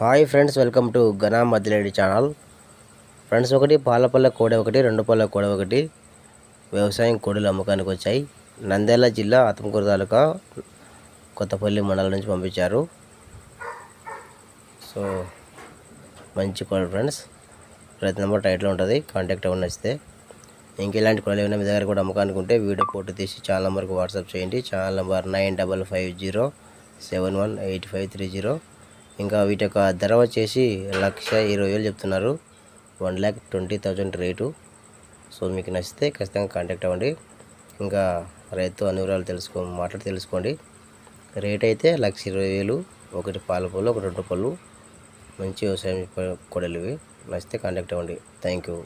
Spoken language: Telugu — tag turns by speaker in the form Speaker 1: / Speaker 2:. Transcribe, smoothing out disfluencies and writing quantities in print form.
Speaker 1: Hi friends, welcome to Ghana Maddiledi channel. Friends, ఒకటి పాలపల్ల కోడె ఒకటి, రెండు పళ్ళ కోడె ఒకటి వ్యవసాయం కోడెలు అమ్మకానికి వచ్చాయి. నంద్యాల జిల్లా ఆత్మకూరు తాలూకా కొత్తపల్లి మండలం నుంచి పంపించారు. సో మంచి కోడలు ఫ్రెండ్స్. ప్రతి నెంబర్ టైట్లో ఉంటుంది, కాంటాక్ట్ అవ్వండి నచ్చితే. ఇంకెలాంటి కోడలు ఏమైనా మీ దగ్గర కూడా అమ్మకానికి ఉంటే వీడియో ఫోటో తీసి ఛానల్ నెంబర్కి వాట్సాప్ చేయండి. Channel number 9550718530. ఇంకా వీటి యొక్క ధర వచ్చేసి 1,20,000 చెప్తున్నారు. 1,20,000 రేటు. సో మీకు నచ్చితే ఖచ్చితంగా కాంటాక్ట్ అవ్వండి. ఇంకా రైతు అన్ని వివరాలు మాట్లాడి తెలుసుకోండి. రేట్ అయితే 1,20,000. ఒకటి పాల పళ్ళు, ఒకటి రెండు పళ్ళు. మంచి వ్యవసాయం కొడలు ఇవి. నచ్చితే కాంటాక్ట్ అవ్వండి. Thank you.